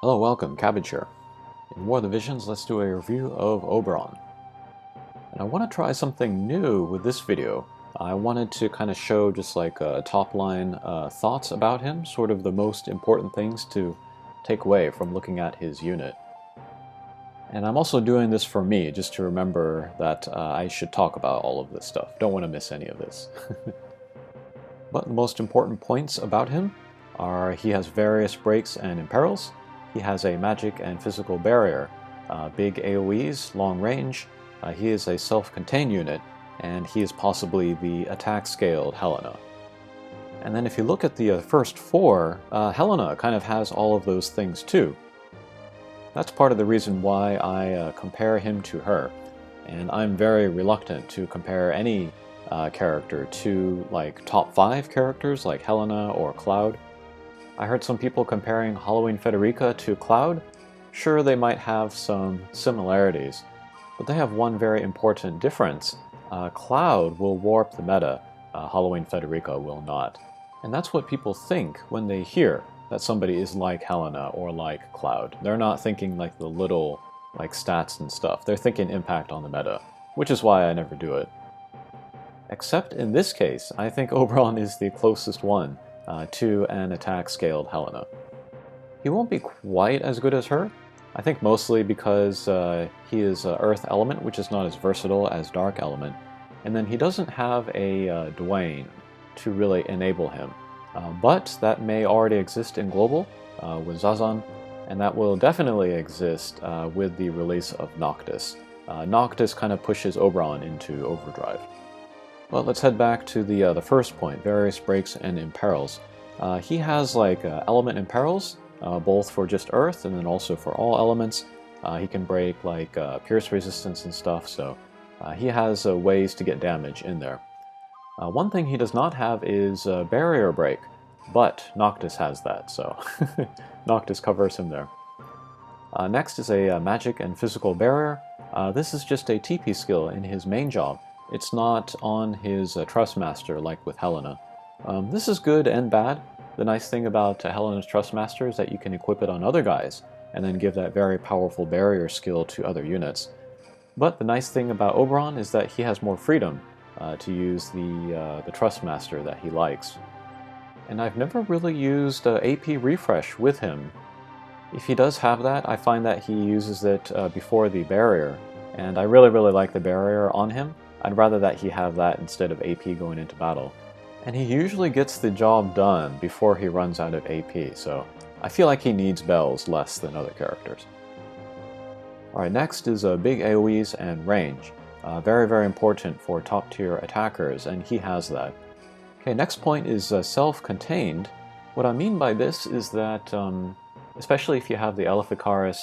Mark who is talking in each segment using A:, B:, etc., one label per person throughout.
A: Hello, welcome, Cabbage here. In War of the Visions, let's do a review of Oberon. And I want to try something new with this video. I wanted to kind of show just like top-line thoughts about him, sort of the most important things to take away from looking at his unit. And I'm also doing this for me, just to remember that I should talk about all of this stuff. Don't want to miss any of this. But the most important points about him are he has various breaks and imperils. He has a magic and physical barrier, big AoEs, long range. He is a self-contained unit, and he is possibly the attack-scaled Helena. And then if you look at the first four, Helena kind of has all of those things too. That's part of the reason why I compare him to her. And I'm very reluctant to compare any character to like top 5 characters like Helena or Cloud. I heard some people comparing Halloween Federica to Cloud. Sure, they might have some similarities, but they have one very important difference. Cloud will warp the meta, Halloween Federica will not. And that's what people think when they hear that somebody is like Helena or like Cloud. They're not thinking like the little like stats and stuff. They're thinking impact on the meta, which is why I never do it. Except in this case, I think Oberon is the closest one to an attack-scaled Helena. He won't be quite as good as her, I think mostly because he is Earth Element, which is not as versatile as Dark Element, and then he doesn't have a Dwayne to really enable him. But that may already exist in Global with Zazan, and that will definitely exist with the release of Noctis. Noctis kind of pushes Oberon into overdrive. Well, let's head back to the first point, various breaks and imperils. He has like element imperils, both for just Earth and then also for all elements. He can break like pierce resistance and stuff, so he has ways to get damage in there. One thing he does not have is barrier break, but Noctis has that, so Noctis covers him there. Next is a magic and physical barrier. This is just a TP skill in his main job. It's not on his Trustmaster like with Helena. This is good and bad. The nice thing about Helena's Trustmaster is that you can equip it on other guys, and then give that very powerful barrier skill to other units. But the nice thing about Oberon is that he has more freedom to use the Trustmaster that he likes. And I've never really used AP Refresh with him. If he does have that, I find that he uses it before the barrier, and I really like the barrier on him. I'd rather that he have that instead of AP going into battle. And he usually gets the job done before he runs out of AP, so I feel like he needs bells less than other characters. Alright, next is big AoEs and range. Very important for top tier attackers, and he has that. Okay, next point is self-contained. What I mean by this is that, especially if you have the Elafikaris,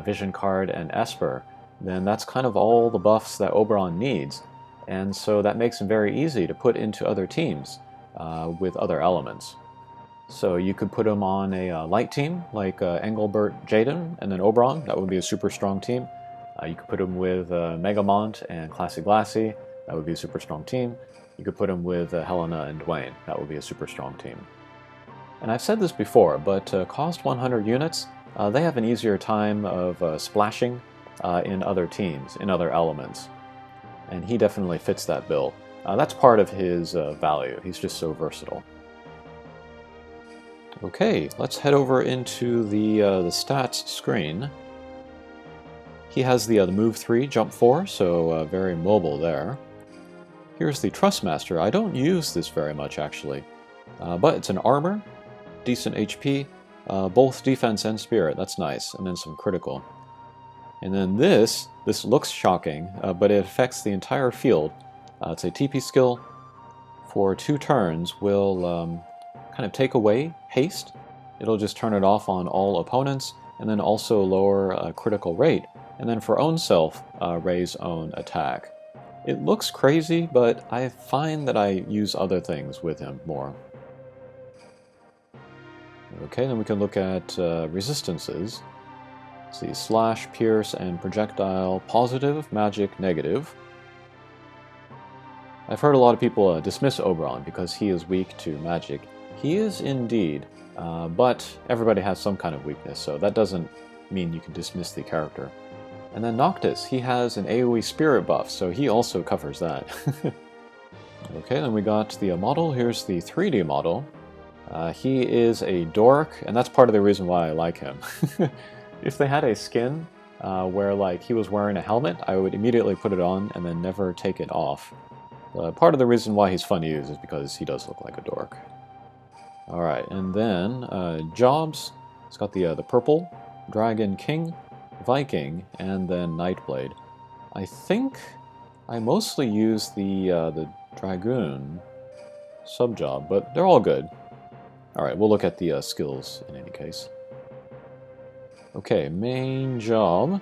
A: Vision Card, and Esper, then that's kind of all the buffs that Oberon needs, and so that makes him very easy to put into other teams with other elements. So you could put him on a light team like Engelbert Jaden and then Oberon. That would be a super strong team. You could put him with Megamont and Classy Glassy. That would be a super strong team. You could put him with Helena and Dwayne. That would be a super strong team. And I've said this before, but cost 100 units, they have an easier time of splashing in other teams, in other elements. And he definitely fits that bill. That's part of his value. He's just so versatile. Okay, let's head over into the stats screen. He has the move 3, jump 4, so very mobile there. Here's the Trustmaster. I don't use this very much actually, but it's an armor, decent HP, both defense and spirit. That's nice, and then some critical. And then this looks shocking, but it affects the entire field. It's a TP skill. For 2 turns, will kind of take away haste. It'll just turn it off on all opponents, and then also lower critical rate. And then for own self, raise own attack. It looks crazy, but I find that I use other things with him more. Okay, then we can look at resistances. Let's see, slash, pierce, and projectile, positive, magic, negative. I've heard a lot of people dismiss Oberon because he is weak to magic. He is indeed, but everybody has some kind of weakness, so that doesn't mean you can dismiss the character. And then Noctis, he has an AoE spirit buff, so he also covers that. Okay, then we got the model. Here's the 3D model. He is a dork, and that's part of the reason why I like him. If they had a skin where like he was wearing a helmet, I would immediately put it on and then never take it off. Part of the reason why he's fun to use is because he does look like a dork. Alright, and then Jobs, it's got the purple, Dragon King, Viking, and then Nightblade. I think I mostly use the Dragoon sub-job, but they're all good. Alright, we'll look at the skills in any case. Okay, main job.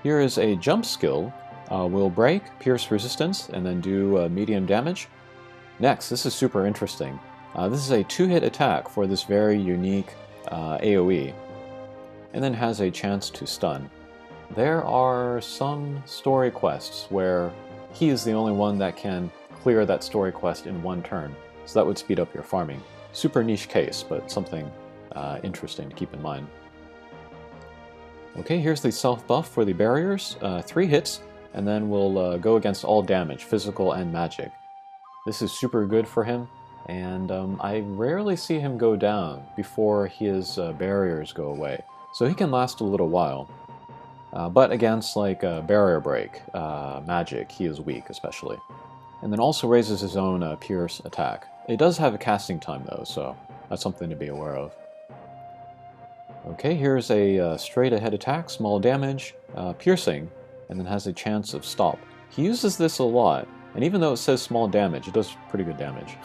A: Here is a jump skill. Will break, pierce resistance, and then do medium damage. Next, this is super interesting. This is a 2-hit attack for this very unique AoE, and then has a chance to stun. There are some story quests where he is the only one that can clear that story quest in one turn, so that would speed up your farming. Super niche case, but something interesting to keep in mind. Okay, here's the self buff for the barriers. 3 hits, and then we'll go against all damage, physical and magic. This is super good for him, and I rarely see him go down before his barriers go away, so he can last a little while. But against like barrier break, magic, he is weak especially. And then also raises his own pierce attack. It does have a casting time though, so that's something to be aware of. Okay, here's a straight ahead attack, small damage, piercing, and then has a chance of stop. He uses this a lot, and even though it says small damage, it does pretty good damage.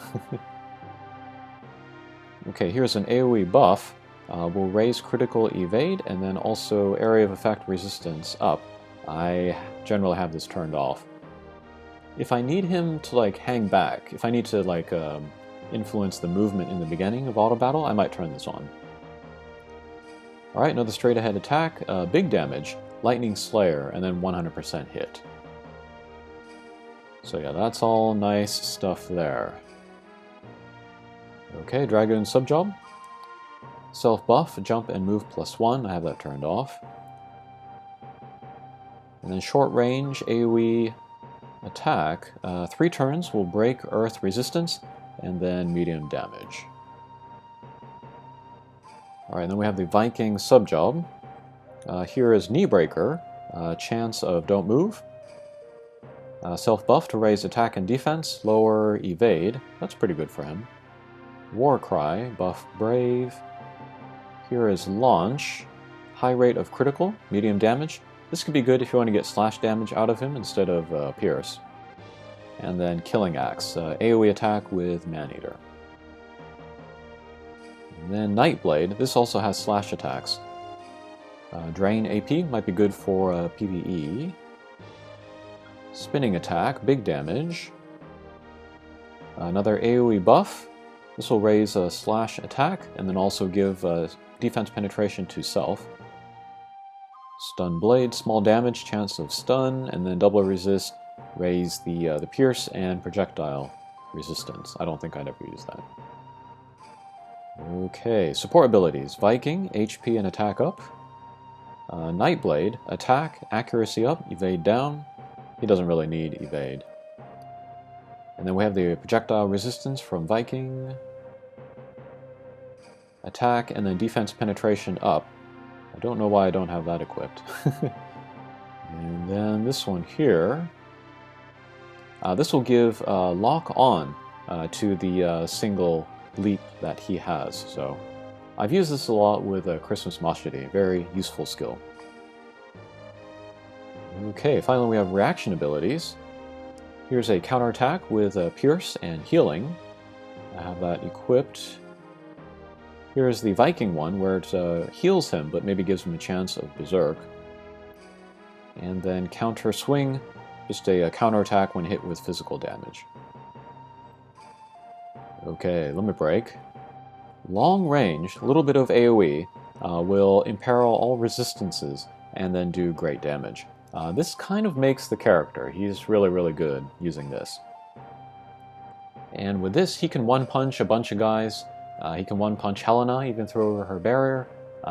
A: Okay, here's an AoE buff. Will raise critical evade, and then also area of effect resistance up. I generally have this turned off. If I need him to like hang back, if I need to like influence the movement in the beginning of auto battle, I might turn this on. Alright, another straight ahead attack, big damage, Lightning Slayer, and then 100% hit. So yeah, that's all nice stuff there. Okay, Dragoon subjob. Self buff, jump and move +1, I have that turned off. And then short range AoE attack, 3 turns will break earth resistance, and then medium damage. Alright, then we have the Viking subjob. Here is Knee Breaker, chance of don't move. Self buff to raise attack and defense, lower evade, that's pretty good for him. War Cry, buff brave. Here is Launch, high rate of critical, medium damage. This could be good if you want to get slash damage out of him instead of pierce. And then Killing Axe, AoE attack with Maneater. And then Nightblade, this also has slash attacks. Drain AP might be good for PvE. Spinning attack, big damage. Another AoE buff. This will raise a slash attack and then also give defense penetration to self. Stun blade, small damage, chance of stun, and then double resist, raise the pierce and projectile resistance. I don't think I'd ever use that. Okay, support abilities. Viking, HP and attack up. Nightblade, attack, accuracy up, evade down. He doesn't really need evade. And then we have the projectile resistance from Viking. Attack and then defense penetration up. I don't know why I don't have that equipped. And then this one here. This will give lock on to the single leap that he has. So I've used this a lot with Christmas Mashidi. Very useful skill. Okay, finally we have reaction abilities. Here's a counterattack with Pierce and Healing. I have that equipped. Here's the Viking one, where it heals him, but maybe gives him a chance of Berserk. And then Counter Swing, just a counterattack when hit with physical damage. Okay, Limit Break. Long range, a little bit of AoE, will imperil all resistances, and then do great damage. This kind of makes the character. He's really, really good using this. And with this, he can one-punch a bunch of guys. He can one-punch Helena, even throw over her barrier.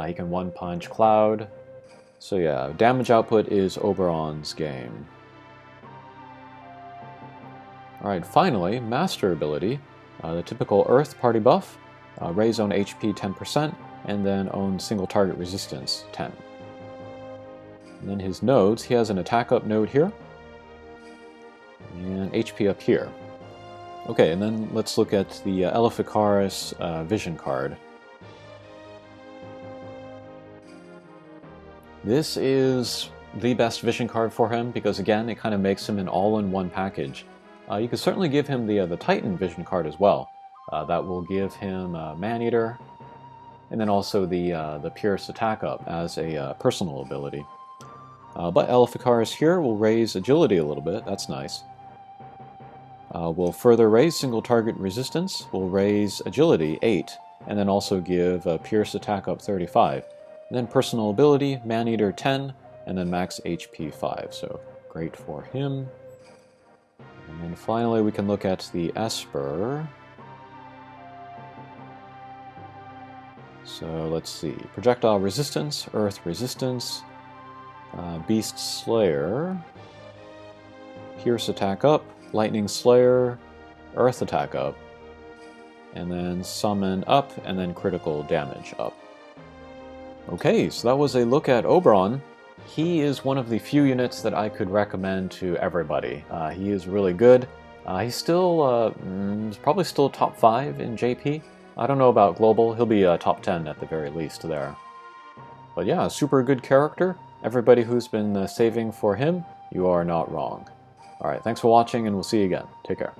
A: He can one-punch Cloud. So yeah, damage output is Oberon's game. Alright, finally, Master ability. The typical Earth party buff. Raise own HP 10%, and then own single target resistance 10. And then his nodes, he has an attack up node here, and HP up here. Okay, and then let's look at the Elafikaris vision card. This is the best vision card for him because, again, it kind of makes him an all-in-one package. You could certainly give him the Titan vision card as well. That will give him Man-Eater, and then also the Pierce attack up as a personal ability. But Elafikaris here will raise agility a little bit, that's nice. We'll further raise single target resistance, we'll raise agility 8, and then also give Pierce attack up 35. And then personal ability, Man-Eater 10, and then max HP 5, so great for him. And then finally we can look at the Esper. So let's see, projectile resistance, earth resistance, beast slayer, pierce attack up, lightning slayer, earth attack up, and then summon up, and then critical damage up. Okay, so that was a look at Oberon. He is one of the few units that I could recommend to everybody. He is really good. He's still, he's probably still top 5 in JP. I don't know about global, he'll be top 10 at the very least there. But yeah, super good character. Everybody who's been saving for him, you are not wrong. Alright, thanks for watching and we'll see you again. Take care.